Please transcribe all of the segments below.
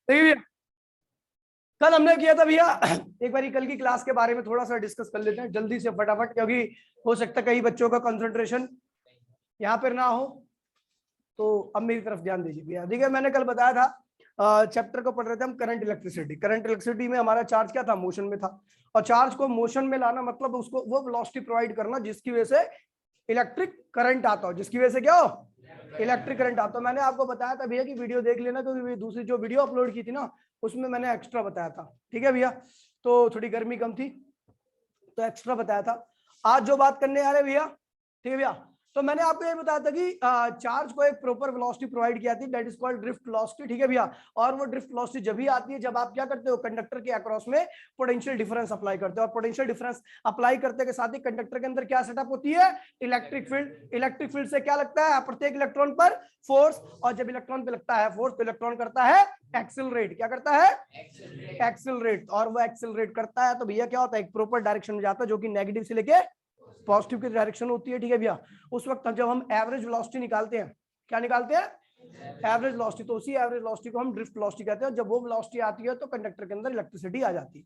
देखिए कल हमने किया था भैया, एक बार कल की क्लास के बारे में थोड़ा सा डिस्कस कर लेते हैं जल्दी से फटाफट, क्योंकि हो सकता है कई बच्चों का कंसंट्रेशन यहाँ पर ना हो। तो अब मेरी तरफ ध्यान दीजिए भैया। देखिए मैंने कल बताया था, चैप्टर को पढ़ रहे थे हम, करंट इलेक्ट्रिसिटी। करंट इलेक्ट्रिसिटी में हमारा चार्ज क्या था, मोशन में था। और चार्ज को मोशन में लाना मतलब उसको वो वेलोसिटी प्रोवाइड करना जिसकी वजह से इलेक्ट्रिक करंट आता हो, जिसकी वजह से क्या हो, इलेक्ट्रिक करंट आता हो। मैंने आपको बताया था भैया कि वीडियो देख लेना, क्योंकि दूसरी जो वीडियो अपलोड की थी ना उसमें मैंने एक्स्ट्रा बताया था। ठीक है भैया, तो थोड़ी गर्मी कम थी तो एक्स्ट्रा बताया था। आज जो बात करने आ रहे भैया, ठीक है भैया, तो मैंने आपको ये बताया था कि चार्ज को एक प्रॉपर वेलोसिटी प्रोवाइड किया थी, that is called drift velocity. ठीक है भैया, और वो ड्रिफ्ट वेलोसिटी जब भी आती है जब आप क्या करते हो, कंडक्टर के अक्रॉस में पोटेंशियल डिफरेंस अप्लाई करते हो। और पोटेंशियल डिफरेंस अप्लाई करते के साथ ही कंडक्टर के अंदर क्या सेटअप होती है, इलेक्ट्रिक फील्ड। इलेक्ट्रिक फील्ड से क्या लगता है, प्रत्येक इलेक्ट्रॉन पर फोर्स, और जब इलेक्ट्रॉन पे लगता है फोर्स तो इलेक्ट्रॉन करता है एक्सिलरेट। क्या करता है, एक्सिलरेट। और वो एक्सिलरेट करता है तो भैया क्या होता है, एक प्रॉपर डायरेक्शन में जाता है जो कि नेगेटिव से लेके पॉजिटिव की डायरेक्शन होती है। ठीक है भैया, उस वक्त जब हम एवरेज वेलोसिटी निकालते हैं, क्या निकालते हैं, एवरेज वेलोसिटी, तो उसी एवरेज वेलोसिटी को हम ड्रिफ्ट वेलोसिटी कहते हैं। जब वो वेलोसिटी आती है तो कंडक्टर के अंदर इलेक्ट्रिसिटी आ जाती है,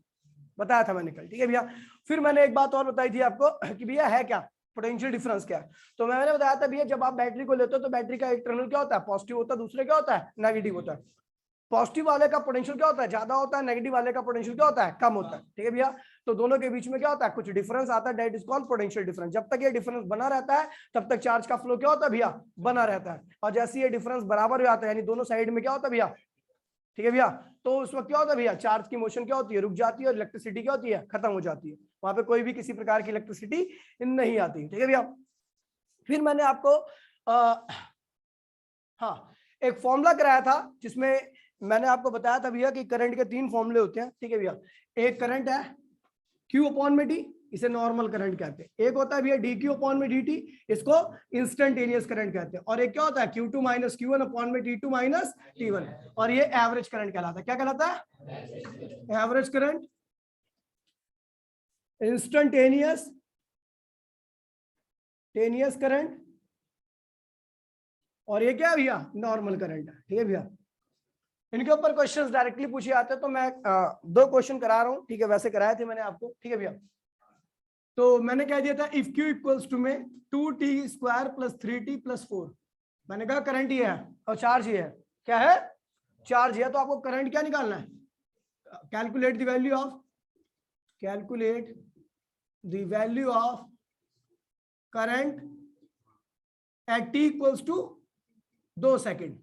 बताया था मैंने कल। ठीक है भैया, फिर मैंने एक बात और बताई थी आपको कि भैया है क्या पोटेंशियल डिफरेंस, क्या है। तो मैंने बताया था भैया जब आप बैटरी को लेते हो तो बैटरी का एक टर्मिनल क्या होता है, पॉजिटिव होता है, दूसरे क्या होता है, नेगेटिव होता है। पॉजिटिव वाले का पोटेंशियल क्या होता है, ज्यादा होता है, नेगेटिव वाले का पोटेंशियल क्या होता है, कम होता है। ठीक है भैया, तो दोनों के बीच में क्या होता है, कुछ डिफरेंस आता है, that is called potential difference. जब तक ये डिफरेंस बना रहता है तब तक चार्ज का फ्लो क्या होता है भैया, बना रहता है। और जैसे ये डिफरेंस बराबर हो जाता है, यानी दोनों साइड में क्या होता है भैया, ठीक है भैया, तो उस वक्त क्या होता है भैया, चार्ज की मोशन क्या होती है, रुक जाती है, और इलेक्ट्रिसिटी क्या होती है, खत्म हो जाती है। वहां पे कोई भी किसी प्रकार की इलेक्ट्रिसिटी नहीं आती। ठीक है भैया, फिर मैंने आपको हाँ एक फॉर्मूला कराया था जिसमें मैंने आपको बताया था भैया कि करंट के 3 फॉर्मूले होते हैं। ठीक है भैया, एक करंट है Q अपॉन में डी, इसे नॉर्मल करंट कहते हैं। एक होता है भैया DQ अपॉन में dt, इसको इंस्टेंटेनियस करंट कहते हैं। और एक क्या होता है Q2 माइनस Q1 अपॉन में T2 माइनस T1, और ये एवरेज करंट कहलाता है। क्या कहलाता है, एवरेज करंट, इंस्टेंटेनियस टेनियस करंट, और ये क्या है भैया, नॉर्मल करंट है। ठीक है भैया, इनके ऊपर क्वेश्चंस डायरेक्टली पूछे जाते हैं, तो मैं 2 क्वेश्चन करा रहा हूं। ठीक है, वैसे कराए थे मैंने आपको। ठीक है भैया, तो मैंने कह दिया था इफ Q इक्वल्स टू में 2t² प्लस 3t प्लस 4। मैंने कहा करंट ही है और चार्ज ही है। क्या है, चार्ज है, तो आपको करंट क्या निकालना है, calculate the value of, calculate the value of current at t equals to 2 second.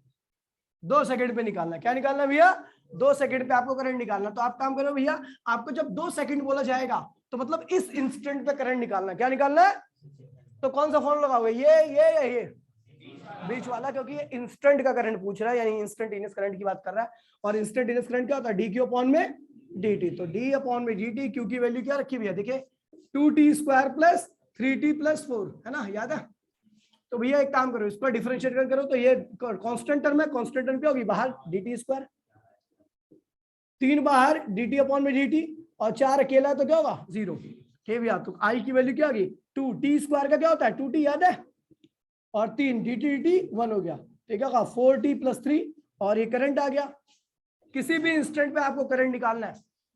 2 second पे निकालना, क्या निकालना भैया, 2 सेकंड पे आपको करंट निकालना। तो आप काम करो भैया, आपको जब 2 सेकंड बोला जाएगा तो मतलब इस इंस्टेंट पे करंट निकालना। क्या निकालना है, तो कौन सा फॉर्म लगाओगे, ये बीच वाला, क्योंकि ये इंस्टेंट का करंट पूछ रहा है, यानी इंस्टेंटेनियस करंट की बात कर रहा है। और इंस्टेंटेनियस करंट क्या होता है, DQ अपॉन में dt, तो d अपॉन में dt, Q की वैल्यू क्या रखी भैया, देखिए 2t² प्लस 3t प्लस 4, है ना, याद है। तो भैया एक काम करो, इसको डिफरेंशिएट करो, तो ये कांस्टेंट टर्म है, कांस्टेंट टर्म क्या होगी, बाहर dt², 3 बाहर dt अपॉन में dt, और 4 अकेला है तो क्या होगा, 0। ठीक भैया, तो i की वैल्यू क्या होगी 2, t² का क्या होता है 2t, याद है, और 3 dt 1 हो गया। ठीक है, 4t प्लस 3, और ये करंट आ गया। किसी भी इंस्टेंट पे आपको करंट निकालना है,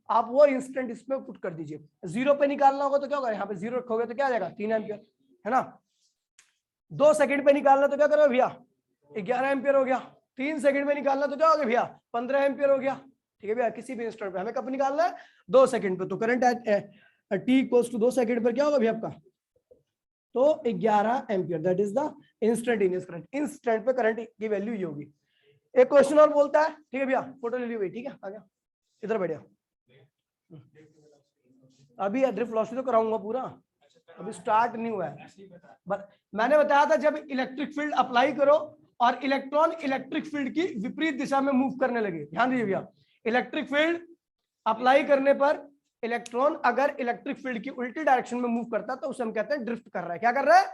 आप वो इंस्टेंट इसमें पुट कर दीजिए। 0 पे निकालना होगा तो क्या होगा, यहाँ पे 0 रखोगे तो क्या आ जाएगा, 3 एम्पियर, है ना। 2 सेकंड पे निकालना तो क्या करो भैया, 11 एम्पियर हो गया। 3 सेकंड में निकालना तो क्या हो गया भैया, 15 एम्पियर हो गया। ठीक है भैया, किसी भी इंस्टेंट पे हमें कब निकालना है, 2 सेकंड पे। तो current t equals to 2 second पर क्या होगा भैया आपका, तो 11 ampere, that is the instantaneous current. Instant पे करंट की वैल्यू ये होगी। एक क्वेश्चन और बोलता है, ठीक है भैया, फोटो ले ली हुई, ठीक है, आ गया इधर बैठिया। अभी ड्रिफ्ट वेलोसिटी तो कराऊंगा पूरा, अभी स्टार्ट नहीं हुआ है। मैंने बताया था जब इलेक्ट्रिक फील्ड अप्लाई करो और इलेक्ट्रॉन इलेक्ट्रिक फील्ड की विपरीत दिशा में मूव करने लगे, ध्यान दीजिए भैया, इलेक्ट्रिक फील्ड अप्लाई करने पर इलेक्ट्रॉन अगर इलेक्ट्रिक फील्ड की उल्टी डायरेक्शन में मूव करता है तो उसे हम कहते हैं ड्रिफ्ट कर रहा है। क्या कर रहा है,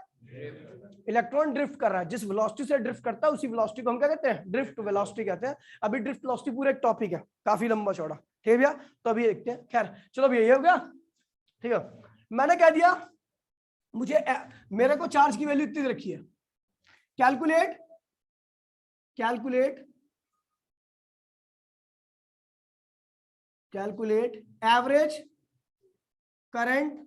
इलेक्ट्रॉन ड्रिफ्ट कर रहा है। जिस वेलोसिटी से ड्रिफ्ट करता है उसी वेलोसिटी को हम क्या कहते हैं, ड्रिफ्ट वेलोसिटी कहते हैं। अभी ड्रिफ्ट वेलोसिटी पूरा एक टॉपिक है, काफी लंबा चौड़ा। ठीक है भैया, तो अभी देखते हैं। खैर चलो भैया, ये हो गया। ठीक है, मैंने कह दिया मुझे मेरे को चार्ज की वैल्यू इतनी रखी है, calculate calculate average current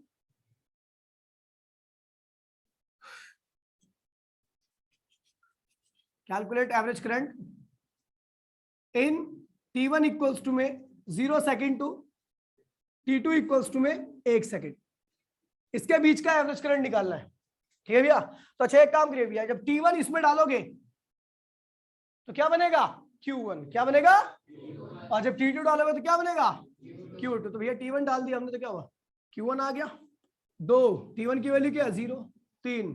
calculate average current in T1 equals to में 0 second to T2 equals to में 1 सेकेंड, इसके बीच का एवरेज करंट निकालना है। ठीक है भैया, तो अच्छा एक काम करिए भैया, जब T1 इसमें डालोगे तो क्या बनेगा Q1, क्या बनेगा, और जब T2 डालोगे तो क्या बनेगा Q2। तो भैया T1 डाल दिया हमने तो क्या हुआ Q1 आ गया। 2 T1 की वैल्यू क्या है 0, 3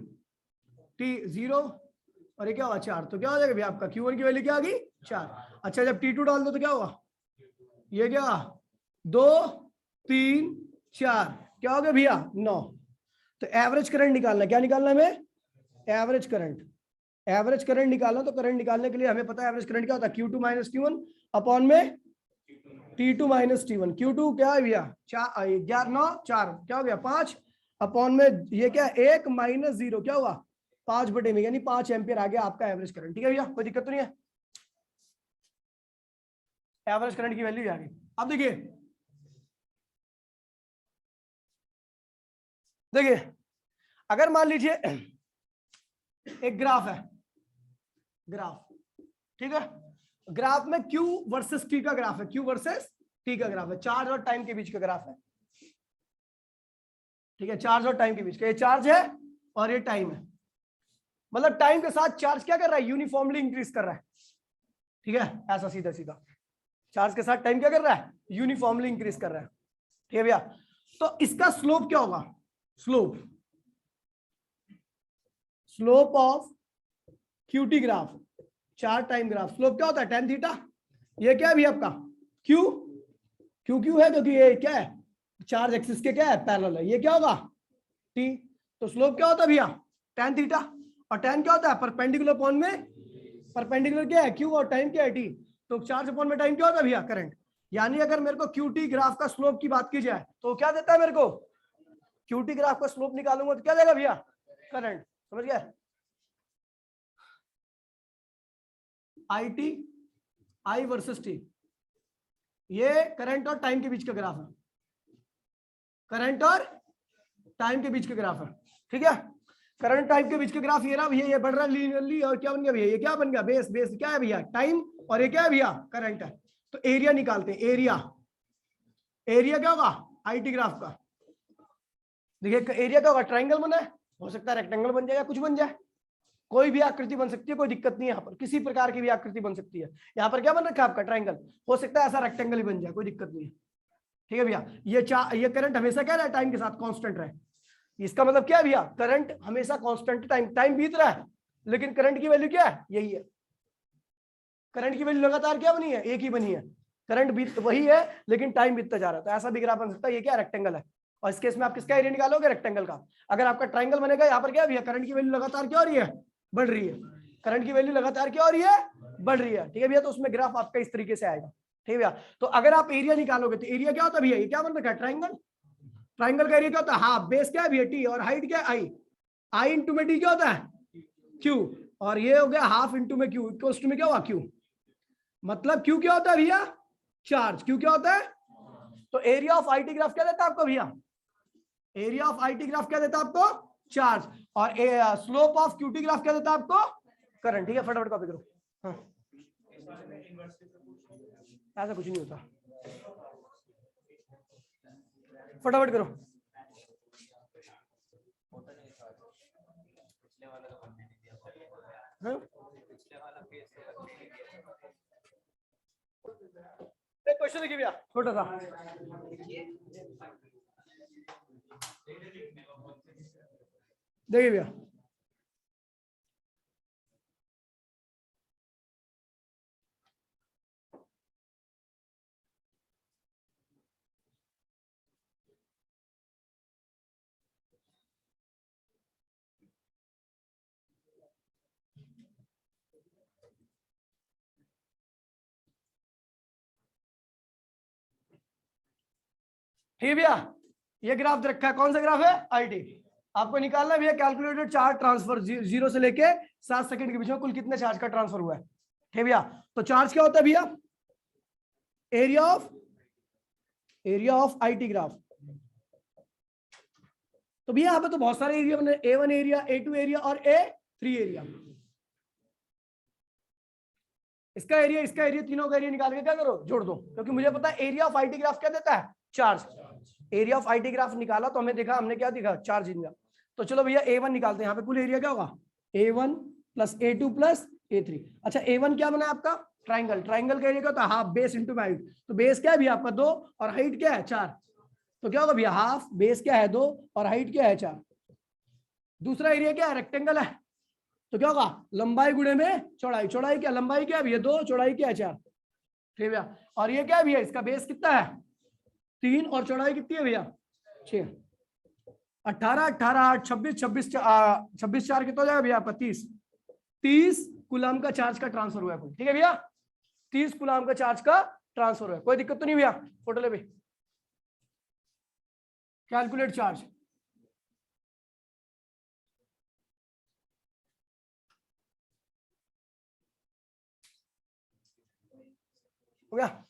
T0 और ये क्या हुआ 4, तो क्या हो जाएगा भैया आपका Q1 की वैल्यू क्या आ गई 4। अच्छा जब T2 डाल दो तो क्या हुआ, ये क्या 2 3 4, क्या हो गया भैया 9। तो एवरेज करंट निकालना, क्या निकालना है हमें, एवरेज करंट। एवरेज करंट निकालना, तो करंट निकालने के लिए हमें पता है एवरेज करंट क्या होता है Q2 माइनस Q1 अपॉन में T2 माइनस T1। Q2 क्या है भैया 11 9 4, क्या हो गया 5 अपॉन में ये क्या 1 माइनस 0, क्या हुआ 5 बटे में, यानी 5 एम्पियर आ गया आपका एवरेज करंट। ठीक है भैया, कोई दिक्कत तो नहीं है, एवरेज करंट की वैल्यू आ गई। अब देखिए देखिए अगर मान लीजिए एक ग्राफ है, ग्राफ, ठीक है, ग्राफ में Q वर्सेस T का ग्राफ है, Q वर्सेस T का ग्राफ है, चार्ज और टाइम के बीच का ग्राफ है। ठीक है, चार्ज और टाइम के बीच का, ये चार्ज है और ये टाइम है, मतलब टाइम के साथ चार्ज क्या कर रहा है, यूनिफॉर्मली इंक्रीज कर रहा है। ठीक है, ऐसा सीधा सीधा चार्ज के साथ टाइम क्या कर रहा है, यूनिफॉर्मली इंक्रीज कर रहा है। ठीक है भैया, तो इसका स्लोप क्या होगा, slope slope of QT graph, charge time graph, slope क्या होता है tan थीटा। ये क्या है भैया आपका Q, क्यों है क्योंकि ये क्या है चार्ज एक्सिस के क्या है पैरेलल है, ये क्या होगा T। तो स्लोप क्या होता है भैया tan थीटा, और tan क्या होता है परपेंडिकुलर अपॉन में, परपेंडिकुलर क्या है Q और टाइम क्या है T, तो चार्ज अपॉन में टाइम क्या होता है भैया करंट। यानी अगर मेरे को QT ग्राफ का स्लोप की बात की जाए तो क्या देता है मेरे को, QT ग्राफ का स्लोप निकालूंगा तो क्या देगा भैया करंट, समझ गया, IT I वर्सेस T, ये करंट और टाइम के बीच का ग्राफ है, करंट और टाइम के बीच का ग्राफ है। ठीक है, करंट टाइम के बीच का ग्राफ ये रहा भैया, ये बढ़ रहा है लीनियरली, और क्या बन गया भैया, ये क्या बन गया बेस, बेस क्या है भैया टाइम, और ये क्या है भैया करंट है। तो एरिया निकालते हैं, एरिया, एरिया क्या होगा IT ग्राफ का, देखिए एरिया क्या होगा, ट्राइंगल बना है, हो सकता है रेक्टेंगल बन जाए या कुछ बन जाए, कोई भी आकृति बन सकती है, कोई दिक्कत नहीं है, यहाँ पर किसी प्रकार की भी आकृति बन सकती है। यहाँ पर क्या बन रखा है आपका ट्राइंगल, हो सकता है ऐसा रेक्टेंगल ही बन जाए, कोई दिक्कत नहीं है। ठीक है भैया, ये करंट हमेशा क्या रहा है टाइम के साथ कांस्टेंट रहे, इसका मतलब क्या है भैया करंट हमेशा कांस्टेंट, टाइम बीत रहा है लेकिन करंट की वैल्यू क्या है यही है, करंट की वैल्यू लगातार क्या बनी है एक ही बनी है, करंट बीत वही है लेकिन टाइम बीतता जा रहा है। तो ऐसा भी ग्राफ बन सकता है, ये क्या रेक्टेंगल है, और इस केस में आप किसका एरिया निकालोगे रेक्टेंगल का। अगर आपका ट्राइंगल बनेगा, यहाँ पर क्या भैया करंट की वैल्यू लगातार क्या हो रही है बढ़ रही है, करंट की वैल्यू लगातार क्या हो रही है बढ़ रही है। ठीक है भैया, तो उसमें ग्राफ आपका इस तरीके से आएगा। ठीक है भैया, तो अगर आप एरिया निकालोगे तो एरिया क्या होता है भैया, ये क्या बन रखा है ट्राइंगल, ट्राइंगल का एरिया क्या होता है हाफ, बेस क्या है भैया T और हाइट क्या है आई, आई इंटू में T क्या होता है Q, और ये हो गया हाफ इंटू में Q इक्वल्स टू में क्या हुआ Q, मतलब Q क्या होता है भैया चार्ज, Q क्या होता है, तो एरिया ऑफ IT ग्राफ क्या देता है आपको भैया, एरिया ऑफ IT ग्राफ क्या देता है आपको चार्ज, और स्लोप ऑफ QT ग्राफ क्या देता है आपको करंट। ठीक है, फटाफट कॉपी करो। हाँ, ऐसा कुछ नहीं होता, फटाफट करो। हाँ? एक क्वेश्चन देखिए भैया छोटा सा, देखिए भैया ठीक है भैया, ये ग्राफ दे रखा है, कौन सा ग्राफ है IT, आपको निकालना है भैया कैलकुलेटेड चार्ज ट्रांसफर 0 से लेके 7 सेकंड के बीच में कुल कितने चार्ज का ट्रांसफर हुआ है। ठीक है भैया, तो चार्ज क्या होता है भैया area of area of IT graph. तो भैया यहाँ पे तो बहुत सारे एरिया बने, A1 एरिया, A2 एरिया और A3 एरिया। इसका एरिया तीनों का एरिया निकाल के क्या करो, जोड़ दो, क्योंकि मुझे पता है एरिया ऑफ आईटी ग्राफ क्या देता है, charge. Area of IT graph निकाला तो हमें देखा, हमने क्या दिखा, चार्ज एरिया। तो चलो भैया A1 निकालते हैं। यहाँ पे कुल एरिया क्या होगा, A1 plus A2 plus A3। अच्छा A1 क्या बना आपका, ट्राइंगल। ट्राइंगल का एरिया क्या होता है, हाफ बेस इंटू हाइट। तो बेस क्या है भैया आपका 2 और हाइट क्या है 4। तो क्या होगा भैया, हाफ बेस क्या है 2 और हाइट क्या है 4। दूसरा एरिया क्या है, रेक्टेंगल है। तो क्या होगा, लंबाई गुणे में चौड़ाई। चौड़ाई क्या, लंबाई क्या है भैया 2, चौड़ाई क्या है 4। ठीक है भैया। और ये क्या है भैया, इसका बेस कितना है 3 और चौड़ाई कितनी है भैया 6। 18 18 8 26 26 26 4 कितना हो जाएगा भैया आपका 30 कूलम का चार्ज का ट्रांसफर हुआ है कोई। ठीक है भैया, 30 कूलम का चार्ज का ट्रांसफर हुआ है, कोई दिक्कत तो नहीं भैया। फोटो ले भाई, कैलकुलेट चार्ज। हो गया।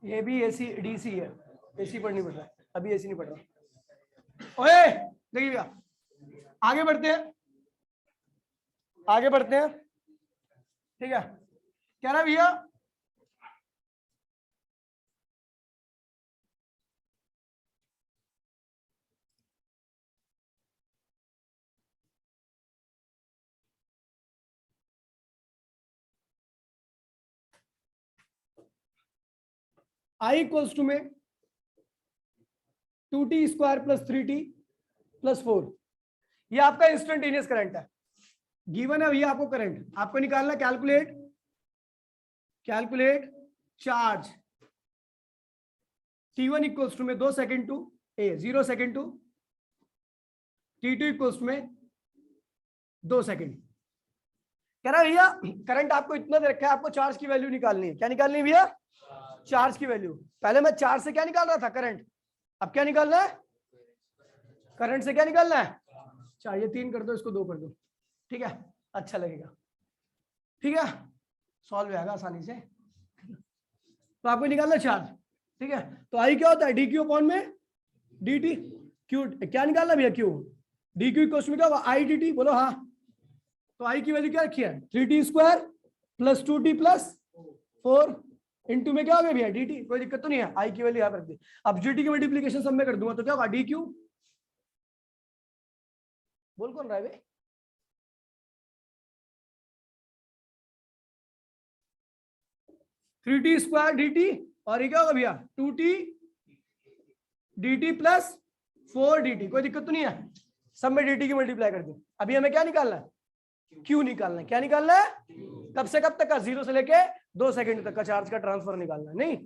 ये भी एसी डीसी है, एसी पर नहीं पड़ रहा, अभी एसी नहीं पड़ रहा। ओए देखिए भैया, आगे बढ़ते हैं, आगे बढ़ते हैं। ठीक है, क्या ना भैया, I इक्वल्स टू में 2t square plus 3t plus 4। ये आपका इंस्टेंटेनियस करंट है, गिवन है भैया आपको करंट, आपको निकालना, calculate calculate charge. t1 equals to में 2 second to 0 second to t2 equals में 2 सेकेंड। कह रहा भैया करंट आपको इतना दे रखा है, आपको चार्ज की वैल्यू निकालनी है। क्या निकालनी है भैया, चार्ज की वैल्यू। पहले मैं चार्ज से क्या निकाल रहा था, करंट। अब क्या निकालना है, करंट से क्या निकालना है, चार्ज। ये 3 कर दो, इसको 2 कर दो, ठीक है, अच्छा लगेगा। ठीक है, सॉल्व हो जाएगा आसानी से। तो आपको निकालना चार्ज, ठीक है। तो आई क्या होता है, डी क्यू अपॉन में डी टी। क्यू क्या निकालना भैया, क्यू। डी क्यू इक्वल में क्या होगा, आई डी टी, बोलो हाँ। तो आई की वैल्यू क्या रखी है, 3t square plus 2t plus 4 into में क्या हो गया भैया डी टी। कोई दिक्कत तो नहीं है, आई की वैल्यू यहाँ पर रख दी। अब जी टी की मल्टीप्लीकेशन सब में कर दूंगा तो क्या होगा, डी क्यू। बोल कौन रहा है भाई, three T square D T, और ये क्या होगा भैया 2t D T plus 4 D T. कोई दिक्कत तो नहीं है, सब में डी टी की मल्टीप्लाई कर दी। अभी हमें क्या निकालना है, क्यू निकालना है। क्या निकालना है, कब से कब तक का, 0 से लेके 2 सेकंड तक का चार्ज का ट्रांसफर निकालना है। नहीं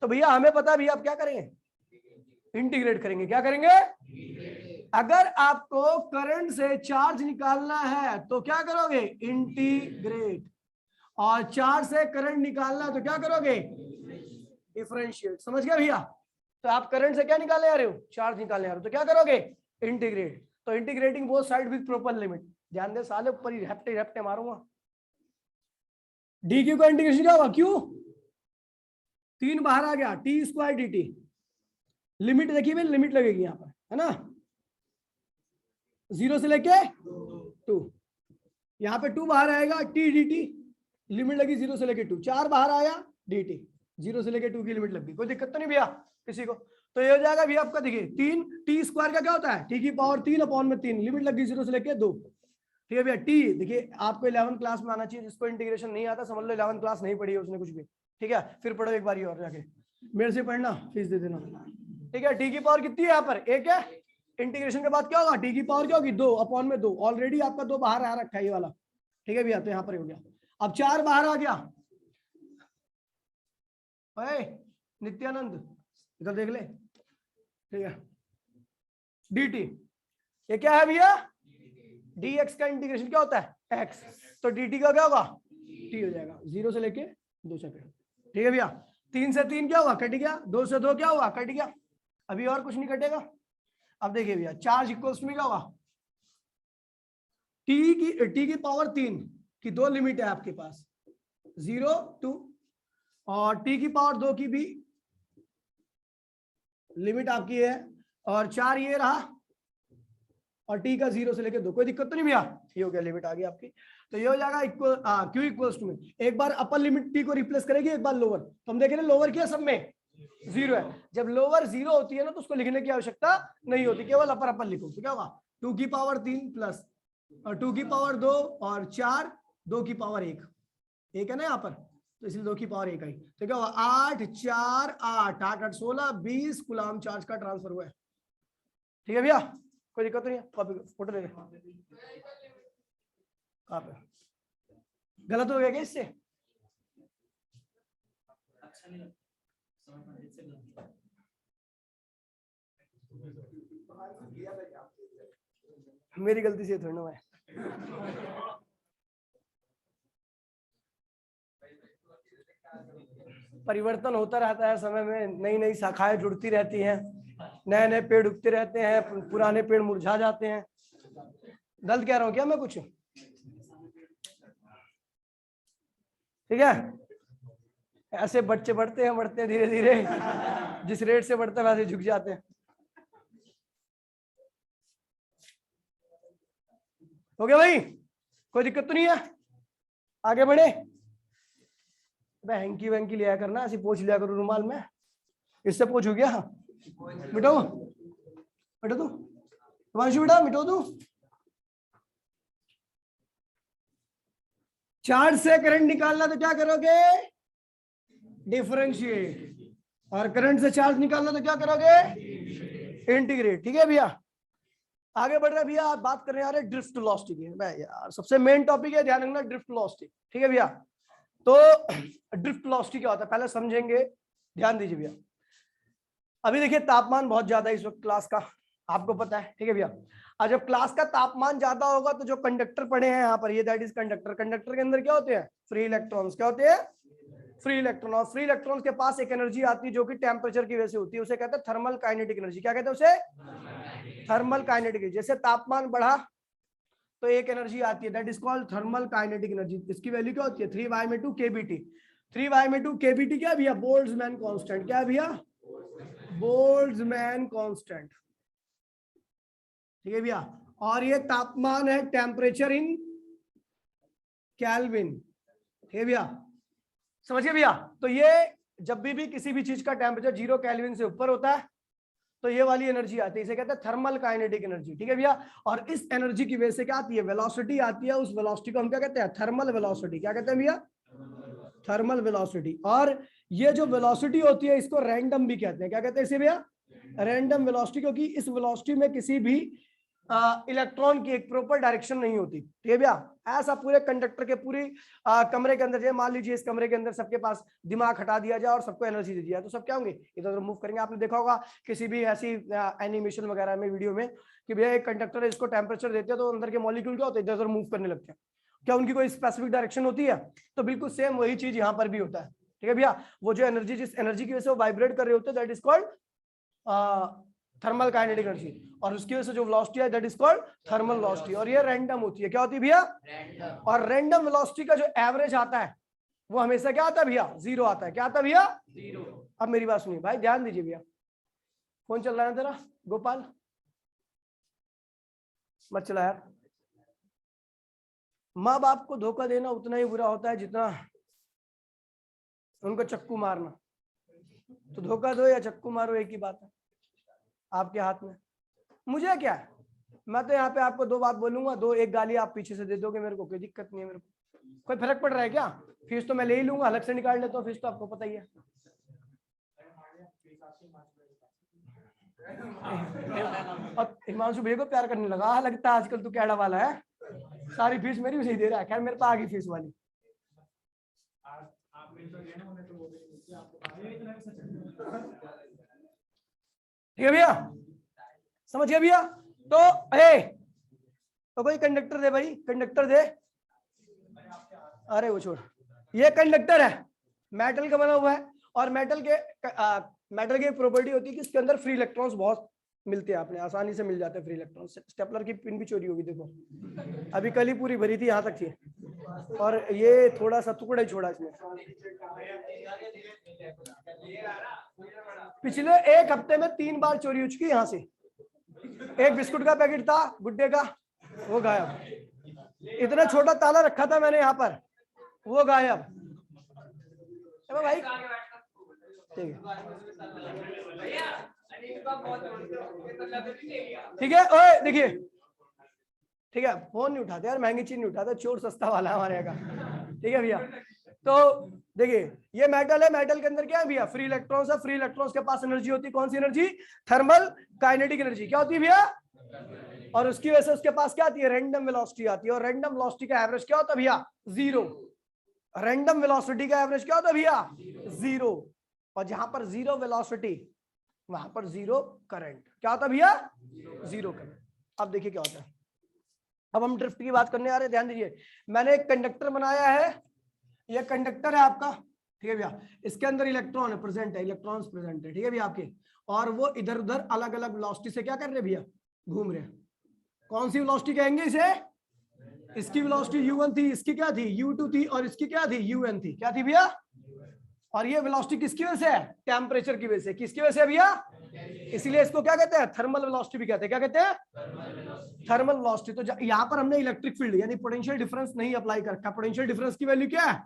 तो भैया हमें पता है भैया, आप क्या करेंगे, इंटीग्रेट करेंगे। क्या करेंगे, अगर आपको करंट से चार्ज निकालना है तो क्या करोगे, इंटीग्रेट। और चार्ज से करंट निकालना है तो क्या करोगे, डिफरेंशिएट। समझ गया भैया। तो आप करंट से क्या निकालने आ रहे हो, चार्ज निकालने आ रहे हो, तो क्या करोगे, इंटीग्रेट। तो integrating both side with proper limit. ध्यान दे साले, ऊपर ही हेप्टे हेप्टे मारूंगा। डी क्यू का इंटीग्रेशन क्या होगा, क्यू 3 बाहर आ गया, T square D T. Limit देखिए भाई, लिमिट लगेगी यहाँ पर, है ना, 0 से लेके 2। यहाँ पे 2 बाहर आएगा, टी डी टी, लिमिट लगी 0 से लेके 2। 4 बाहर आया, डी टी, 0 से लेके 2 की लिमिट लग गई। कोई दिक्कत तो नहीं भैया किसी को। तो ये हो जाएगा भैया आपका, देखिए 3 टी स्क्वायर का क्या होता है, टी की पावर 3 अपॉन में 3, लिमिट लग गई 0 से लेके 2। ठीक है भैया, टी देखिए आपको 11 क्लास में आना चाहिए, जिसको इंटीग्रेशन नहीं आता समझ लो 11 क्लास नहीं पढ़ी है उसने कुछ भी। ठीक है, फिर पढ़ो एक बार और जाके, मेरे से पढ़ना, फीस दे देना। ठीक है, टी की पावर कितनी है यहाँ पर, 1 है। इंटीग्रेशन के बाद क्या होगा, टी की पावर क्या होगी 2 अपॉन में 2। ऑलरेडी आपका 2 बाहर आ रखा है ये वाला। ठीक है भैया, तो यहाँ पर हो गया। अब 4 बाहर आ गया, नित्यानंद इधर देख ले। ठीक है, dt ये क्या है भैया, dx का इंटीग्रेशन क्या होता है x। तो dt का क्या होगा, t हो जाएगा 0 से लेके 2 सेकंड, ठीक है भैया। 3 से 3 क्या हुआ, कट गया। 2 से 2 क्या हुआ, कट गया। अभी और कुछ नहीं कटेगा। अब देखिए भैया, चार्ज इक्वल्स में क्या हुआ, टी की पावर 3 की 2 लिमिट है आपके पास, 0 2, और टी की पावर 2 की भी लिमिट आपकी है, और 4 ये रहा, और टी का 0 से लेकर 2। कोई दिक्कत तो नहीं भैया, ये हो गया, लिमिट आ गई आपकी। तो ये हो जाएगा इक्वल क्यू इक्वल्स टू में, एक बार अपर लिमिट टी को रिप्लेस करेगी, एक बार लोअर। तो हम देख रहे हैं लोअर क्या सब में 0 है। जब लोअर 0 होती है ना तो उसको लिखने की आवश्यकता नहीं होती, केवल अपर अपर लिखो। तो क्या होगा, 2 की पावर 3 प्लस 2 की पावर 2 और 4, 2 की पावर 1 है ना यहाँ पर, तो इसलिए 2 की पावर 1 आई। तो क्या होगा, 8 4 8 8 8 16 20 कूलम चार्ज का ट्रांसफर हुआ है। ठीक है भैया, कोई दिक्कत नहीं है। कॉपी फोटो ले ले। कहाँ पे गलत हो गया क्या इससे? मेरी गलती से थोड़ा ना है। परिवर्तन होता रहता है समय में, नई नई शाखाएं जुड़ती रहती हैं, नए नए पेड़ उगते रहते हैं, पुराने पेड़ मुरझा जाते हैं। गलत कह रहा हूं क्या मैं कुछ? ठीक है, ऐसे बच्चे बढ़ते हैं धीरे धीरे, जिस रेट से बढ़ते हैं वैसे झुक जाते हैं। हो गया भाई, कोई दिक्कत तो नहीं है, आगे बढ़े। हैंकी वैंकी लिया करना, ऐसी पोछ लिया करो रुमाल में, इससे पोछ हो गया। मिटो मिटो तू हिमांशु, बेटा मिटो तू। चार्ज से करंट निकालना तो क्या करोगे, डिफरेंशिएट, और करंट से चार्ज निकालना तो क्या करोगे, इंटीग्रेट। ठीक है भैया, आगे बढ़ रहे भैया, आप बात कर रहे हैं यार ड्रिफ्ट वेलोसिटी की। यार सबसे मेन टॉपिक है, ध्यान रखना, ड्रिफ्ट वेलोसिटी। ठीक है भैया, तो ड्रिफ्ट वेलोसिटी क्या होता है पहले समझेंगे, ध्यान दीजिए भैया। अभी देखिए तापमान बहुत ज्यादा है इस वक्त क्लास का, आपको पता है। ठीक है भैया, और जब क्लास का तापमान ज्यादा होगा तो जो कंडक्टर पड़े हैं यहाँ पर, ये दैट इज कंडक्टर, कंडक्टर के अंदर क्या होते हैं, फ्री इलेक्ट्रॉन्स। क्या होते हैं, फ्री इलेक्ट्रॉन। और फ्री इलेक्ट्रॉन्स के पास एक एनर्जी आती है जो कि टेम्परेचर की वजह से होती है, उसे कहते हैं थर्मल काइनेटिक एनर्जी। क्या कहते हैं उसे, थर्मल काइनेटिक। जैसे तापमान बढ़ा तो एक एनर्जी आती है, that is called thermal kinetic energy. इसकी वैल्यू क्या होती है, 3y/2 kBT। 3y/2 kBT क्या है भैया, बोल्ट्जमैन कांस्टेंट। क्या है भैया, बोल्ट्जमैन कांस्टेंट। ठीक है भैया, और ये तापमान है, टेम्परेचर इन केल्विन। ठीक है भैया, समझिए भैया। तो ये जब भी किसी भी चीज का टेम्परेचर 0 केल्विन से ऊपर होता है तो ये वाली एनर्जी आती है, इसे कहते हैं थर्मल काइनेटिक एनर्जी। ठीक है भैया, और इस एनर्जी की वजह से क्या आती है, वेलोसिटी आती है। उस वेलोसिटी को हम क्या कहते हैं, थर्मल वेलोसिटी। क्या कहते हैं भैया, थर्मल वेलोसिटी। और ये जो वेलोसिटी होती है इसको रैंडम भी कहते हैं। क्या कहते हैं इसे भैया, रैंडम वेलोसिटी, क्योंकि इस वेलोसिटी में किसी भी इलेक्ट्रॉन की एक प्रॉपर डायरेक्शन नहीं होती। ठीक है भैया, ऐसा पूरे कंडक्टर के पूरी कमरे के अंदर, मान लीजिए इस कमरे के अंदर सबके पास दिमाग हटा दिया जाए और सबको एनर्जी दे दिया, तो सब क्या होंगे, इधर उधर मूव करेंगे। आपने देखा होगा किसी भी ऐसी एनिमेशन वगैरह में, वीडियो में, कि भैया एक कंडक्टर है, इसको टेम्परेचर देते हैं तो अंदर के मॉलिक्यूल क्या होते हैं, इधर उधर मूव करने लगते हैं। क्या उनकी कोई स्पेसिफिक डायरेक्शन होती है? तो बिल्कुल सेम वही चीज यहाँ पर भी होता है। ठीक है भैया, वो जो एनर्जी, जिस एनर्जी की वजह से वो वाइब्रेट कर रहे होते हैं, that is called thermal kinetic energy, और उसकी वजह से जो वेलोसिटी है that is called thermal velocity. और ये रैंडम होती है। क्या होती है भैया, और रैंडम वेलोसिटी का जो एवरेज आता है वो हमेशा क्या आता है भैया, 0 आता है। क्या आता है भैया, 0। अब मेरी बात सुनिए भाई, ध्यान दीजिए भैया। कौन चल रहा है तेरा, गोपाल? मत चला यार। माँ बाप को धोखा देना उतना ही बुरा होता है जितना उनको चक्कू मारना। तो धोखा दो या चक्कू मारो, एक ही बात है, आपके हाथ में। मुझे क्या है, मैं तो यहाँ पे आपको 2 बात बोलूंगा, 2 एक गाली आप पीछे से दे दोगे, मेरे को कोई दिक्कत नहीं है। मेरे को कोई फर्क पड़ रहा है क्या? फीस तो मैं ले ही लूंगा, अलग से निकाल लेता हूँ फीस, तो आपको पता ही है। अब हिमांशु भैया को प्यार करने लगा, लगता है आजकल तू कैड़ा वाला है, सारी फीस मेरी उसे दे रहा है। खैर मेरे पास आ गई फीस वाली। ठीक है भैया, समझ गया भैया। तो कोई कंडक्टर दे भाई, कंडक्टर दे। अरे वो छोड़, ये कंडक्टर है, मेटल का बना हुआ है, और मेटल की एक प्रॉपर्टी होती है कि इसके अंदर फ्री इलेक्ट्रॉन्स बहुत मिलते हैं, आपने आसानी से मिल जाते हैं फ्री इलेक्ट्रॉन्स। स्टेपलर की पिन भी चोरी होगी, देखो अभी कल ही पूरी भरी थी, यहाँ तक थी, और ये थोड़ा सा टुकड़ा ही छोड़ा इसमें। पिछले एक हफ्ते में 3 बार चोरी हो चुकी है यहाँ से। एक बिस्कुट का पैकेट था गुड्डे का, वो गायब। इतना छोटा ताला रखा था मैंने यहाँ पर, वो गायब। भाई ठीक है, ओए देखिए, ठीक है, फोन नहीं उठाते यार, महंगी चीज नहीं उठाते, चोर सस्ता वाला हमारे यहाँ का। ठीक है भैया, तो देखिए ये मेटल है, मेटल के अंदर क्या है भैया, फ्री इलेक्ट्रॉन्स है। फ्री इलेक्ट्रॉन्स के पास एनर्जी होती है, कौन सी एनर्जी, थर्मल काइनेटिक एनर्जी। क्या होती है भैया, और उसकी वजह से उसके पास क्या आती है, रैंडम वेलोसिटी आती है। और रैंडम वेलोसिटी का एवरेज क्या होता है भैया, 0। रैंडम वेलोसिटी का एवरेज क्या होता है भैया, 0। और जहां पर 0 वेलोसिटी, वहां पर 0 करंट। क्या होता है भैया, 0 करंट। अब देखिए क्या होता है, अब हम ड्रिफ्ट की बात करने आ रहे हैं। ध्यान दीजिए, मैंने एक कंडक्टर बनाया है, ये कंडक्टर है आपका, ठीक है भैया, इसके अंदर इलेक्ट्रॉन है, प्रेजेंट है, इलेक्ट्रॉन्स प्रेजेंट है, ठीक है भैया आपके, और वो इधर उधर अलग अलग वेलोसिटी से क्या कर रहे भैया, घूम रहे हैं। कौन सी वेलोसिटी कहेंगे इसे, इसकी वेलोसिटी u1 थी, इसकी क्या थी, u2 थी, और इसकी क्या थी, un थी। क्या थी भैया, और ये वेलोसिटी किसकी वजह से है, टेम्परेचर की वजह से। किसकी वजह से भैया, इसीलिए इसको क्या कहते हैं, थर्मल वेलोसिटी भी कहते हैं। क्या कहते हैं, थर्मल वेलोसिटी। तो यहाँ पर हमने इलेक्ट्रिक फील्ड यानी पोटेंशियल डिफरेंस नहीं अप्लाई कर रखा। पोटेंशियल डिफरेंस की वैल्यू क्या है,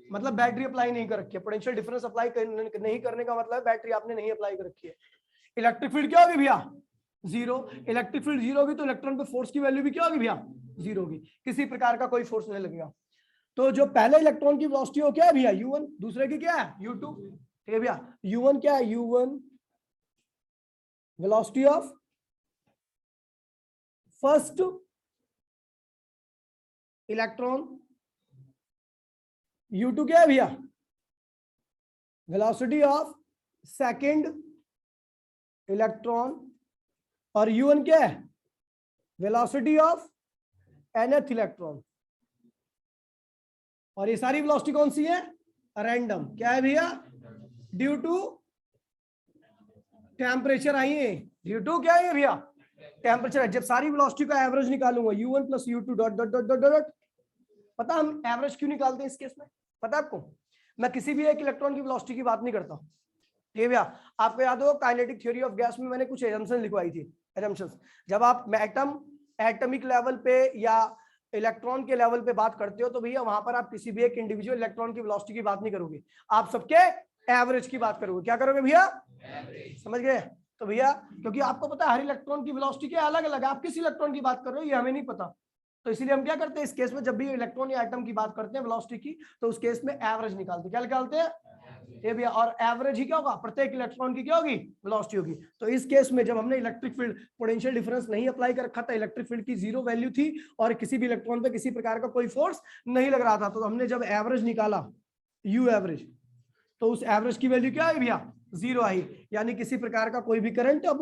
मतलब बैटरी अप्लाई नहीं कर रखी है। पोटेंशियल डिफरेंस अप्लाई नहीं करने का मतलब बैटरी आपने नहीं अप्लाई कर रखी है। इलेक्ट्रिक फील्ड क्या होगी भैया, 0। इलेक्ट्रिक फील्ड 0 होगी तो इलेक्ट्रॉन पे फोर्स की वैल्यू भी क्या होगी भैया, 0 होगी। किसी प्रकार का कोई फोर्स नहीं लगेगा। तो जो पहले इलेक्ट्रॉन की वेलोसिटी हो क्या है भैया, u1, दूसरे की क्या है, u2। ठीक है भैया, u1 क्या है, u1 velocity of first electron, u2 क्या है भैया, वेलोसिटी ऑफ सेकंड इलेक्ट्रॉन, और u1 क्या है, वेलोसिटी ऑफ nth इलेक्ट्रॉन। और ये सारी वेलोसिटी कौन सी है, रैंडम। क्या है भैया, ड्यू टू टेम्परेचर आई है, ड्यू टू क्या है भैया, टेम्परेचर। जब सारी वेलोसिटी का एवरेज निकालूंगा u1 plus u2 dot dot dot dot dot, पता हम एवरेज क्यों निकालते हैं इस केस में, पता है आपको, मैं किसी भी एक इलेक्ट्रॉन की वेलोसिटी की बात नहीं करता। ठीक है भैया, आपको याद हो काइनेटिक थ्योरी ऑफ गैस में मैंने कुछ एजम्पशन लिखवाई थी। एजम्पशंस, जब आप एटॉमिक लेवल पे या इलेक्ट्रॉन के लेवल पे बात करते हो तो भैया वहां पर आप किसी भी एक इंडिविजुअल इलेक्ट्रॉन की वेलोसिटी की बात नहीं करोगे, आप सबके एवरेज की बात करोगे। क्या करोगे भैया, समझ गए। तो भैया क्योंकि आपको पता है हर इलेक्ट्रॉन की वेलोसिटी क्या अलग अलग है, आप किस इलेक्ट्रॉन की बात कर रहे हो ये हमें नहीं पता, तो इसीलिए हम क्या करते हैं इस केस में, जब भी इलेक्ट्रॉन या एटम की बात करते हैं वेलोसिटी की, तो उस केस में एवरेज निकालते हैं। क्या निकालते हैं, ये भैया, और एवरेज ही क्या होगा, प्रत्येक इलेक्ट्रॉन की क्या होगी, वेलोसिटी होगी। तो इस केस में जब हमने इलेक्ट्रिक फील्ड पोटेंशियल डिफरेंस नहीं अप्लाई कर रखा था, इलेक्ट्रिक फील्ड की 0 वैल्यू थी और किसी भी इलेक्ट्रॉन पे किसी प्रकार का कोई फोर्स नहीं लग रहा था, तो हमने जब एवरेज निकाला यू एवरेज, तो उस एवरेज की वैल्यू क्या आई भैया, 0 आई, यानी किसी प्रकार का कोई भी करंट अब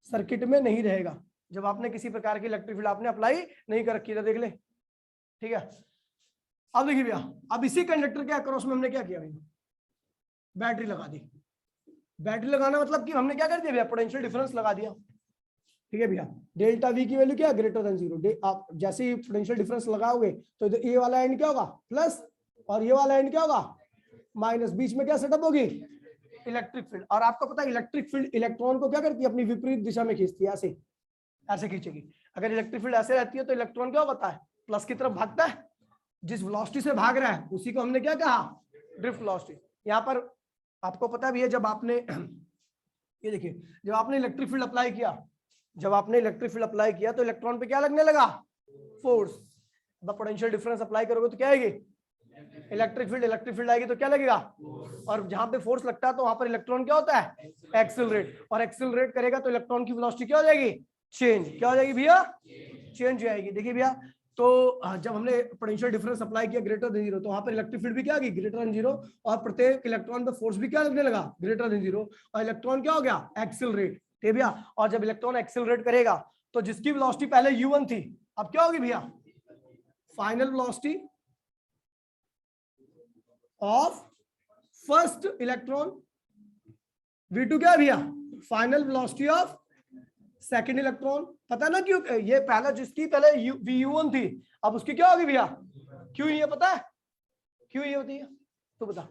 सर्किट में नहीं रहेगा जब आपने किसी प्रकार की इलेक्ट्रिक फील्ड आपने अप्लाई नहीं कर रखी। देख ले, ठीक है। अब देखिए भैया, अब इसी कंडक्टर के अक्रॉस में हमने क्या किया भैया, बैटरी लगा दी। बैटरी लगाना मतलब कि हमने क्या कर दिया भैया, पोटेंशियल डिफरेंस लगा दिया। ठीक है भैया, डेल्टा वी की वैल्यू क्या है, ग्रेटर देन 0। आप जैसे ही पोटेंशियल डिफरेंस लगाओगे तो ये वाला एंड क्या होगा, प्लस, और ये वाला एंड क्या होगा, माइनस। बीच में क्या सेटअप होगी, इलेक्ट्रिक फील्ड। और आपको पता है इलेक्ट्रिक फील्ड इलेक्ट्रॉन को क्या करती है, अपनी विपरीत दिशा में खींचती है, ऐसे ऐसे खींचेगी। अगर इलेक्ट्रिक फील्ड ऐसे रहती है तो इलेक्ट्रॉन क्या होता है, प्लस की तरफ भागता है। जिस वेलोसिटी से भाग रहा है उसी को हमने क्या कहा, ड्रिफ्ट वेलोसिटी। यहाँ पर आपको पता भी है, जब आपने ये देखिए, जब आपने इलेक्ट्रिक फील्ड अप्लाई किया, जब आपने इलेक्ट्रिक फील्ड अप्लाई किया तो इलेक्ट्रॉन पे क्या लगने लगा, फोर्स। पोटेंशियल डिफरेंस अप्लाई करोगे तो क्या आएगी, इलेक्ट्रिक फील्ड आएगी तो क्या लगेगा, और जहां पे फोर्स लगता है तो वहां पर इलेक्ट्रॉन क्या होता है, एक्सिलरेट। और एक्सिलरेट करेगा तो इलेक्ट्रॉन की वेलोसिटी क्या हो जाएगी, चेंज। क्या हो जाएगी भैया, चेंज हो जाएगी। देखिए भैया, तो जब हमने पोटेंशियल डिफरेंस अप्लाई किया ग्रेटर देन 0, तो वहां पर इलेक्ट्रिक फील्ड भी क्या आ गई, ग्रेटर देन 0, और प्रत्येक इलेक्ट्रॉन पे फोर्स भी क्या लगने लगा, ग्रेटर देन 0, और इलेक्ट्रॉन क्या हो गया, एक्सिलरेट। ठीक है भैया, और जब इलेक्ट्रॉन एक्सिलरेट करेगा तो जिसकी वेलोसिटी पहले u1 थी, अब क्या होगी भैया, final velocity of first electron, v2 क्या है भैया, final velocity of second electron. पता ना क्यों, ये पहला जिसकी पहले vu1 थी, अब उसकी क्या होगी भैया, क्यों, ये पता है क्यों ये होती है, तो बता।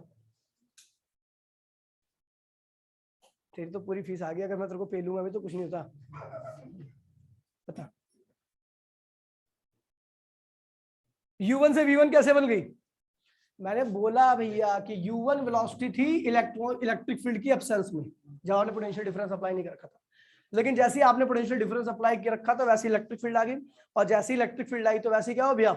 तेरी तो पूरी फीस आ गई, अगर मैं तेरे को पे लूंगा भी तो कुछ नहीं होता, बता। u1 से v1 कैसे बन गई? मैंने बोला भैया कि u1 वेलोसिटी थी इलेक्ट्रॉन इलेक्ट्रिक फील्ड की एब्सेंस में, जब आपने पोटेंशियल डिफरेंस अप्लाई नहीं कर रखा था। लेकिन जैसे ही आपने पोटेंशियल डिफरेंस अप्लाई कर रखा था वैसे इलेक्ट्रिक फील्ड आ गई, और जैसे इलेक्ट्रिक फील्ड आई तो वैसे क्या हो भैया,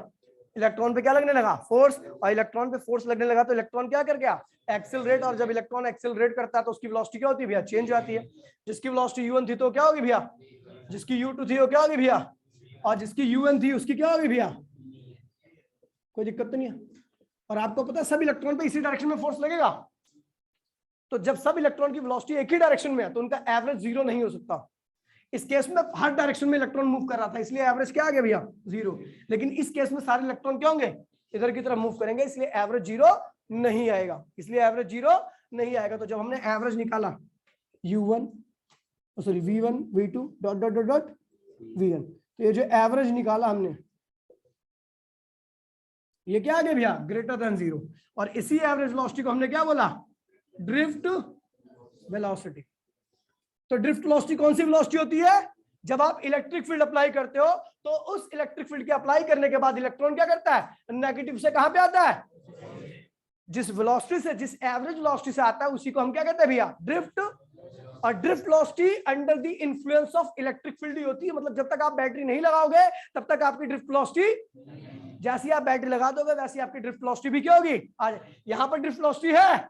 इलेक्ट्रॉन पे क्या लगने लगा, फोर्स, और इलेक्ट्रॉन पे फोर्स लगने लगा तो इलेक्ट्रॉन क्या कर गया, एक्सेलरेट, और जब इलेक्ट्रॉन एक्सेलरेट करता है तो उसकी वेलोसिटी क्या होती है भैया, चेंज आती है। जिसकी वेलोसिटी u1 थी तो क्या होगी भैया, जिसकी u2 थी वो क्या होगी भैया, और जिसकी un थी उसकी क्या होगी भैया, कोई दिक्कत तो नहीं है। और आपको पता है सब इलेक्ट्रॉन पे इसी डायरेक्शन में फोर्स लगेगा, तो जब सब इलेक्ट्रॉन की वेलोसिटी एक ही डायरेक्शन में है तो उनका एवरेज जीरो नहीं हो सकता। इस केस में हर डायरेक्शन में इलेक्ट्रॉन मूव कर रहा था, इसलिए एवरेज क्या आ गया भैया, जीरो। लेकिन इस केस में सारे इलेक्ट्रॉन क्या होंगे, इधर की तरफ मूव करेंगे, इसलिए एवरेज जीरो नहीं आएगा, इसलिए एवरेज जीरो नहीं आएगा। तो जब हमने एवरेज निकाला u1 sorry v1 v2 dot dot dot dot v1, तो ये जो एवरेज निकाला हमने ये क्या आ गया भैया, ग्रेटर देन जीरो। और इसी एवरेज वेलोसिटी को हमने क्या बोला, ड्रिफ्ट वेलोसिटी। तो ड्रिफ्ट वेलोसिटी कौन सी वेलोसिटी होती है, जब आप इलेक्ट्रिक फील्ड अप्लाई करते हो तो उस इलेक्ट्रिक फील्ड के अप्लाई करने के बाद इलेक्ट्रॉन क्या करता है, नेगेटिव से कहां पे आता है, जिस वेलोसिटी से, जिस एवरेज वेलोसिटी से आता है उसी को हम क्या कहते हैं भैया, ड्रिफ्ट। और drift velocity under the influence of electric field ही होती है, मतलब जब तक आप बैटरी नहीं लगाओगे तब तक आपकी ड्रिफ्ट वेलोसिटी, जैसे ही आप बैटरी लगा दोगे वैसे ही आपकी ड्रिफ्ट वेलोसिटी भी क्या होगी। आज यहां पर ड्रिफ्ट वेलोसिटी है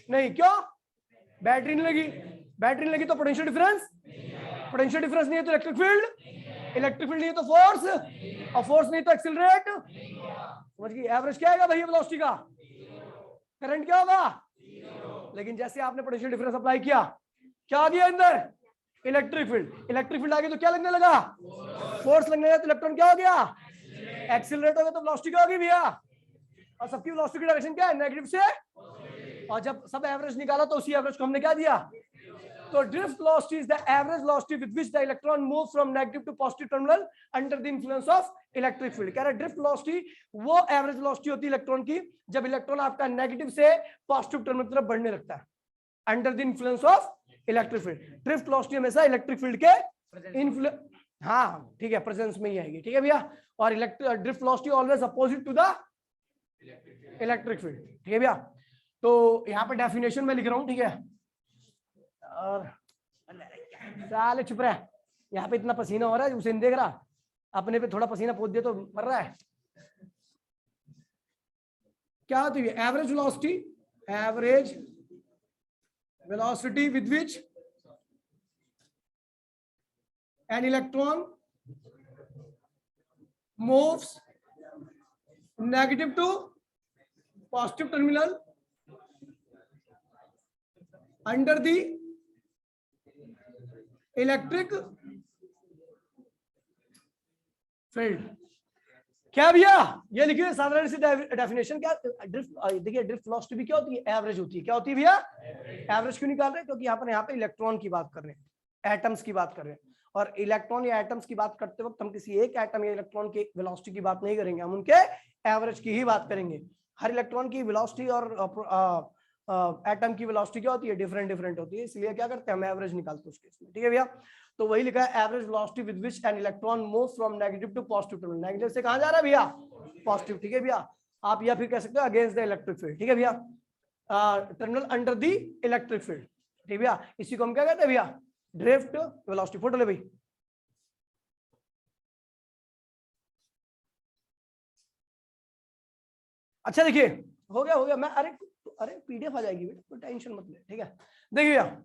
नहीं, क्यों, बैटरी नहीं लगी, बैटरी नहीं लगी तो पोटेंशियल डिफरेंस, पोटेंशियल डिफरेंस नहीं है तो इलेक्ट्रिक फील्ड, इलेक्ट्रिक फील्ड नहीं है तो फोर्स, और फोर्स नहीं तो एक्सीलरेट। समझ गई, एवरेज क्या आएगा भैया वेलोसिटी का, करंट क्या होगा। लेकिन जैसे आपने पोटेंशियल डिफरेंस अप्लाई किया क्या आ गया अंदर, इलेक्ट्रिक फील्ड, इलेक्ट्रिक फील्ड आ गई तो क्या लगने लगा, फोर्स लगने लगा, तो इलेक्ट्रॉन क्या हो गया, एक्सीलरेट हो गया, तो वेलोसिटी क्या होगी भैया, और सबकी वेलोसिटी की डायरेक्शन क्या है, नेगेटिव से। और जब सब एवरेज निकाला तो उसी एवरेज को हमने क्या दिया, तो drift velocity is the average velocity with which the electron move from negative to positive terminal under the influence of electric field. कह रहा है ड्रिफ्ट वेलोसिटी वो एवरेज वेलोसिटी होती है इलेक्ट्रॉन की जब इलेक्ट्रॉन आपका नेगेटिव से पॉजिटिव टर्मिनल की तरफ बढ़ने लगता है under the influence of electric field. Drift velocity हमेशा इलेक्ट्रिक फील्ड के इन्फ्लुएंस, हाँ ठीक है, प्रेजेंस में ही आएगी, ठीक है भैया। और drift velocity always opposite to the electric field, ठीक है भैया। तो यहाँ पे डेफिनेशन में लिख रहा हूँ, ठीक है, और साले चुप रहा है, यहाँ पे इतना पसीना हो रहा है, उसे नहीं देख रहा, अपने पे थोड़ा पसीना पोत दिया तो मर रहा है। क्या होती है average velocity, average velocity with which an electron moves negative to positive terminal under the electric field। क्या भैया, ये लिखिए साधारण सी डेफिनेशन। क्या ड्रिफ्ट, देखिए ड्रिफ्ट वेलोसिटी भी क्या होती है, एवरेज होती है। क्या होती है भैया, एवरेज क्यों निकाल रहे हैं, क्योंकि यहाँ पे इलेक्ट्रॉन की बात कर रहे हैं, एटम्स की बात कर रहे हैं। और इलेक्ट्रॉन या एटम्स की बात करते वक्त हम किसी एक एटम या इलेक्ट्रॉन के वेलोसिटी की बात नहीं करेंगे, हम उनके एवरेज की ही बात करेंगे। हर इलेक्ट्रॉन की वेलोसिटी और एटम की वेलोसिटी क्या होती है, डिफरेंट डिफरेंट होती है, इसलिए क्या करते हैं हम एवरेज निकालते हैं उस केस में, ठीक है भैया। तो वही लिखा है average velocity with which an electron move from negative to positive terminal. Negative से कहां जा रहा है भैया, पॉजिटिव, ठीक है भैया। आप या फिर कह सकते हो अगेंस्ट द इलेक्ट्रिक फील्ड, ठीक है भैया, terminal under the electric field, ठीक है भैया। इसी को हम क्या कहते हैं भैया, ड्रिफ्ट वेलोसिटी। फोटो ले भाई। अच्छा देखिए, हो गया मैं, अरे पीडीएफ आ जाएगी बेटा, कोई टेंशन मत ले, ठीक है। देखिए भैया,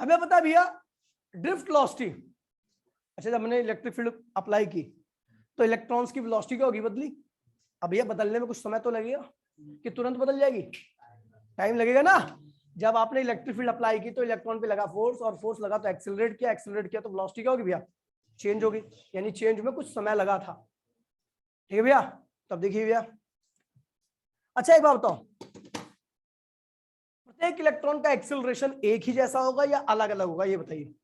हमें पता है भैया ड्रिफ्ट वेलोसिटी, अच्छा जब हमने इलेक्ट्रिक फील्ड अप्लाई की तो इलेक्ट्रॉन्स की वेलोसिटी क्या होगी, बदली। अब भैया बदलने में कुछ समय तो लगेगा कि तुरंत बदल जाएगी, टाइम लगेगा ना। जब आपने इलेक्ट्रिक फील्ड अप्लाई की तो इलेक्ट्रॉन पे लगा फोर्स, और फोर्स लगा तो एक्सेलरेट किया तो वेलोसिटी क्या होगी भैया, चेंज होगी, यानी चेंज में कुछ समय लगा था, ठीक है भैया। तब देखिए भैया, अच्छा एक बात बताओ, प्रत्येक इलेक्ट्रॉन का एक्सेलरेशन एक ही जैसा होगा या अलग अलग होगा, ये बताइए।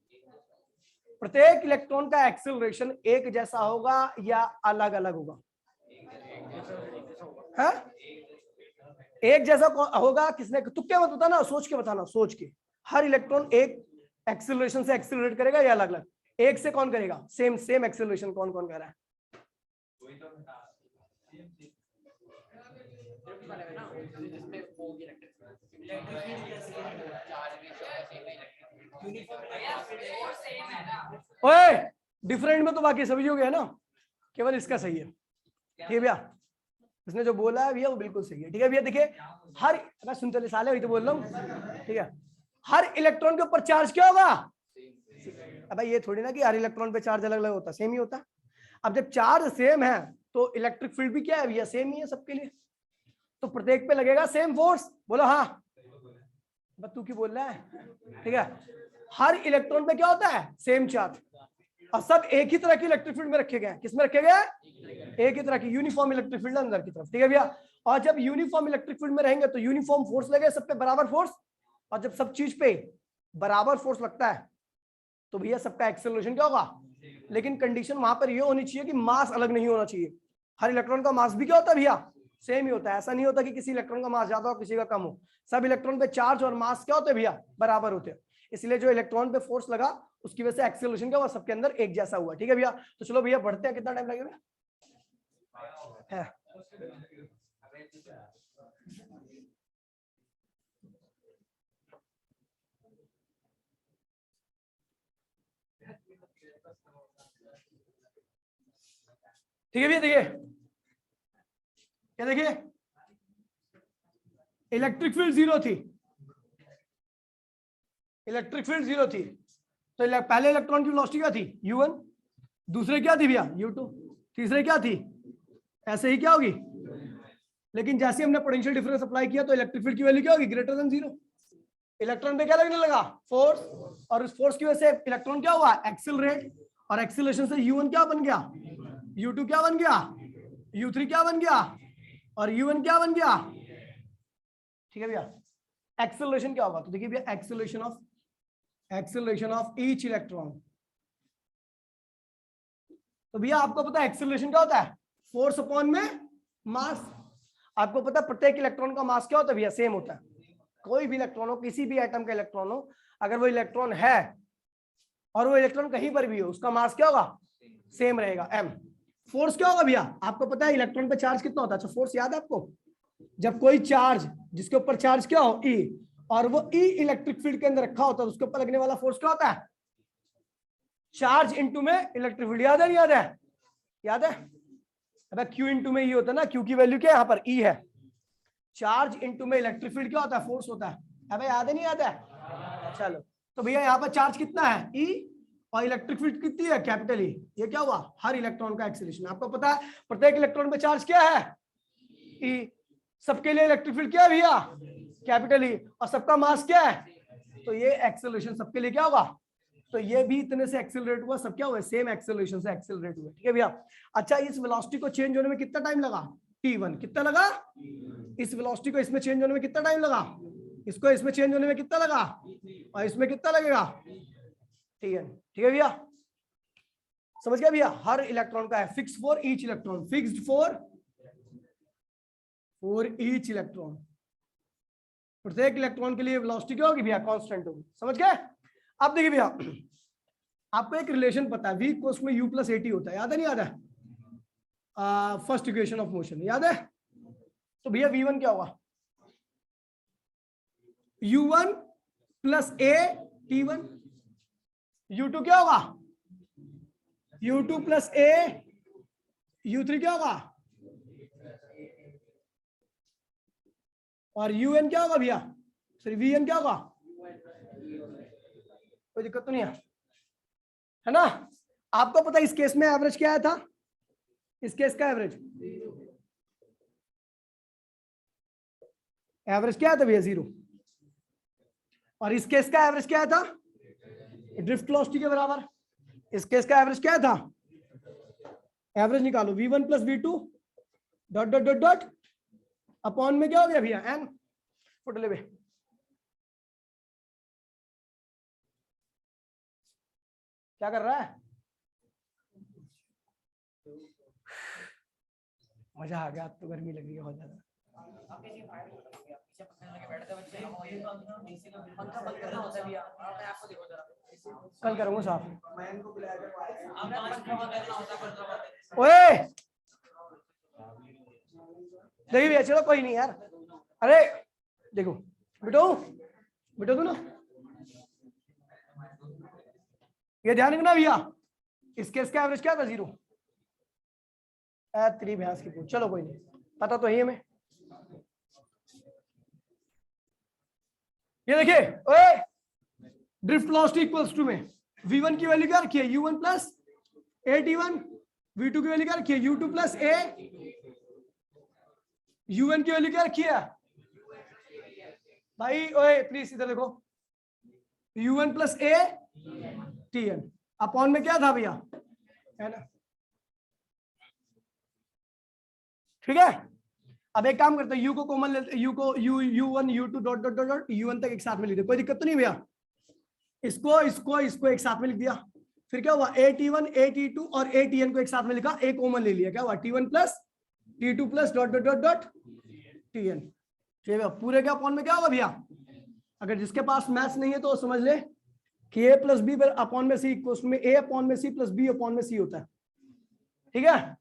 प्रत्येक इलेक्ट्रॉन का एक्सेलरेशन एक जैसा होगा या अलग अलग होगा? है एक जैसा होगा। किसने तुक्के मत बताना, सोच के बताना, सोच के। हर इलेक्ट्रॉन एक एक्सेलरेशन से एक्सेलरेट करेगा या अलग अलग? एक से कौन करेगा? सेम सेम एक्सेलरेशन कौन कौन कर रहा है? ओए डिफरेंट में तो बाकी सभी हो गया ना, केवल इसका सही है। ठीक है भैया, इसने जो बोला है भैया वो बिल्कुल सही है। ठीक है भैया, देखिए हर, मैं सुनते साले वही तो बोल रहा हूँ। ठीक है, हर इलेक्ट्रॉन के ऊपर चार्ज क्या होगा? अब ये थोड़ी ना कि हर इलेक्ट्रॉन पे चार्ज अलग अलग होता, सेम ही होता। अब जब चार्ज सेम है तो इलेक्ट्रिक फील्ड भी क्या है भैया? सेम ही है सबके लिए, तो प्रत्येक पे लगेगा सेम फोर्स। बोलो हाँ, तू क्यों बोल रहा है? ठीक है, हर इलेक्ट्रॉन पे क्या होता है? सेम चार्ज, और सब एक ही तरह की इलेक्ट्रिक फील्ड में रखे गए। किसमें रखे गए? एक ही तरह की यूनिफॉर्म इलेक्ट्रिक फील्ड अंदर की तरफ। ठीक है भैया, और जब यूनिफॉर्म इलेक्ट्रिक फील्ड में रहेंगे तो यूनिफॉर्म फोर्स लगे सब पे, बराबर फोर्स। और जब सब चीज पे बराबर फोर्स लगता है तो भैया सबका एक्सेलरेशन क्या होगा? लेकिन कंडीशन वहां पर ये होनी चाहिए कि मास अलग नहीं होना चाहिए। हर इलेक्ट्रॉन का मास भी क्या होता है भैया? सेम ही होता है। ऐसा नहीं होता कि किसी इलेक्ट्रॉन का मास ज्यादा हो किसी का कम हो। सब इलेक्ट्रॉन पे चार्ज और मास क्या होते हैं भैया? बराबर होते हैं। इसलिए जो इलेक्ट्रॉन पे फोर्स लगा उसकी वजह से एक्सेलरेशन क्या हुआ? सबके अंदर एक जैसा हुआ। ठीक है भैया, तो चलो भैया बढ़ते हैं। कितना टाइम लगेगा? ठीक है भैया, देखिए क्या, देखिए इलेक्ट्रिक फील्ड जीरो थी, इलेक्ट्रिक फील्ड जीरो थी, तो पहले इलेक्ट्रॉन की वेलोसिटी क्या थी? u1, दूसरे क्या थी भैया? u2, तीसरे क्या थी? ऐसे ही क्या होगी? लेकिन जैसे हमने पोटेंशियल डिफरेंस अप्लाई किया तो इलेक्ट्रिक फील्ड की वैल्यू क्या होगी? Greater than zero. इलेक्ट्रॉन पे क्या लगने लगा? फोर्स, और उस फोर्स की वजह से इलेक्ट्रॉन क्या हुआ? एक्सेलरेट, और एक्सेलरेशन से u1 क्या बन गया? u2 क्या बन गया? u3 क्या बन गया? और u1 क्या बन गया? ठीक है भैया, एक्सेलरेशन क्या होगा? तो देखिए भैया, एक्सेलरेशन ऑफ ईच इलेक्ट्रॉन। तो भैया आपको पता है एक्सेलरेशन क्या होता है? फोर्स अपॉन में मास। आपको पता है प्रत्येक इलेक्ट्रॉन का मास क्या होता है भैया? सेम होता है। कोई भी इलेक्ट्रॉन हो, किसी भी एटम का इलेक्ट्रॉन हो, अगर वो इलेक्ट्रॉन है और वो इलेक्ट्रॉन कहीं पर भी हो, उसका मास क्या होगा? सेम रहेगा, m। फोर्स क्या होगा भैया? आपको पता है इलेक्ट्रॉन पे चार्ज कितना होता है? अच्छा फोर्स याद है आपको? जब कोई चार्ज, जिसके ऊपर चार्ज क्या हो? E, और वो E इलेक्ट्रिक फील्ड के अंदर रखा होता है, उसके ऊपर लगने वाला फोर्स क्या होता है? चार्ज इंटू में इलेक्ट्रिक फील्ड। याद है नहीं याद है? याद है? अब Q इंटू में E होता है ना, Q की वैल्यू क्या है यहाँ पर? E है। चार्ज इंटू में इलेक्ट्रिक फील्ड क्या होता है? फोर्स होता है। अब याद है नहीं याद है? चलो, तो भैया यहाँ पर चार्ज कितना है? E, और इलेक्ट्रिक फील्ड कितनी है? Capital E। ये क्या हुआ? हर इलेक्ट्रॉन का एक्सेलरेशन। आपको पता है प्रत्येक इलेक्ट्रॉन पे चार्ज क्या है? E। सबके लिए इलेक्ट्रिक फील्ड क्या है भैया? Capital E। और सबका मास क्या है? तो ये एक्सेलरेशन सबके लिए क्या होगा? तो ये भी इतने से एक्सेलरेट हुआ, सब क्या हुआ? सेम एक्सेलरेशन से एक्सेलरेट हुआ। ठीक है भैया, अच्छा इस वेलोसिटी को चेंज होने में कितना टाइम लगा? t1। कितना लगा? इस वेलोसिटी को इसमें चेंज होने में कितना टाइम लगा? इसको इसमें चेंज होने में कितना लगा? और इसमें कितना लगेगा? t1। ठीक है भैया, समझ गया भैया? हर इलेक्ट्रॉन का है fix for each electron, fixed for each electron. प्रत्येक इलेक्ट्रॉन के लिए वेलोसिटी क्या होगी भैया? कांस्टेंट होगी। समझ गए? अब देखिए भैया, आपको एक रिलेशन पता है, v इक्वल्स में u प्लस at होता है। याद है नहीं याद है? फर्स्ट इक्वेशन ऑफ मोशन याद है? तो भैया v1 क्या होगा? u1 plus a t1। u2 क्या होगा? u2 प्लस a, u3 क्या होगा? और un क्या होगा भैया? सॉरी vn क्या होगा? कोई दिक्कत तो नहीं है ना? आपको पता है इस केस में एवरेज क्या आया था? इस केस का एवरेज क्या था भैया? 0। और इस केस का एवरेज क्या था? ड्रिफ्ट वेलोसिटी के बराबर। इस केस का एवरेज क्या था? एवरेज निकालो v1 plus v2 dot dot dot dot upon में क्या हो गया भैया एन, फोटो ले बे, क्या कर रहा है, मजा आ गया, अब तो गर्मी लग रही है बहुत ज्यादा। कल करूंगा साफ। ओए देखिए भैया, चलो कोई नहीं यार, अरे देखो बेटो, बेटो तू ना ये ध्यान रखना भैया, इसके इसका एवरेज क्या था 0, 3 भैंस की पूछ, चलो कोई नहीं, पता तो है हमें। ये देखिए ओए, ड्रिफ्ट लॉस्ट इक्वल्स टू में v1 की वैल्यू क्या रखी है u1 प्लस at1, v2 की वैल्यू क्या रखी है u2 प्लस a, un की वैल्यू क्या रखी है भाई, ओए प्लीज इधर देखो, u1 plus a tn, upon में क्या था भैया, है ना, ठीक है। अब एक काम करते हैं, u को कॉमन लेते, u को u1 u2 dot dot dot un तक एक साथ में लिख दे, कोई दिक्कत तो नहीं भैया, इसको एक साथ में लिख दिया, फिर क्या हुआ at1 at2 और atn को एक साथ में लिखा, एक कॉमन ले लिया, क्या हुआ t1 plus t2 plus dot dot dot dot tn, ठीक है। पूरे के अपॉन में क्या होगा भैया, अगर जिसके पास मैथ्स नहीं है तो समझ ले कि a प्लस बी अपॉन में सी इक्वल्स में a अपॉन में सी प्लस बी अपॉन में सी होता है, ठीक है।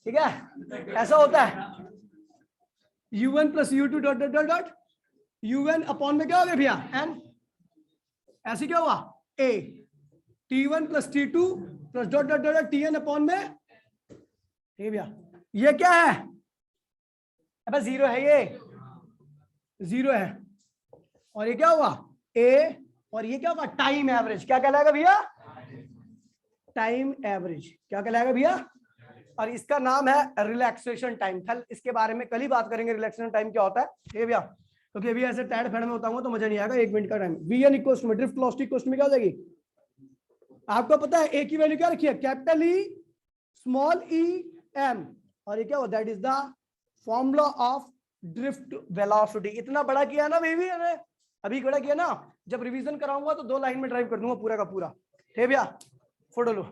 ठीक है, ऐसा होता है, u1 plus u2 dot dot dot dot un upon में क्या हो गया भैया n, ऐसे क्या हुआ a, t1 plus t2 plus dot dot dot tn upon में, ठीक है भैया। ये क्या है, अब 0 है, ये 0 है, और ये क्या हुआ a, और ये क्या होगा टाइम एवरेज, क्या कहलाएगा भैया टाइम एवरेज, क्या कहलाएगा भैया, और इसका नाम है रिलैक्सेशन टाइम। कल इसके बारे में कल ही बात करेंगे, रिलैक्सेशन टाइम क्या होता है, ठीक है भैया, क्योंकि अभी ऐसे टैड फैड में बताऊंगा तो मजा नहीं आएगा, 1 मिनट का टाइम। वीएन इक्वल्स में ड्रिफ्ट वेलोसिटी इक्वल्स में क्या हो जाएगी, आपको पता है ए की वैल्यू क्या रखी है, capital E small e m, और ये क्या हो, that is the formula of drift velocity. इतना बड़ा किया ना बेबी, अभी बड़ा किया ना, जब रिवीजन कराऊंगा तो 2 लाइन में ड्राइव कर दूंगा पूरा का पूरा, ठीक है भैया, फोटो लो।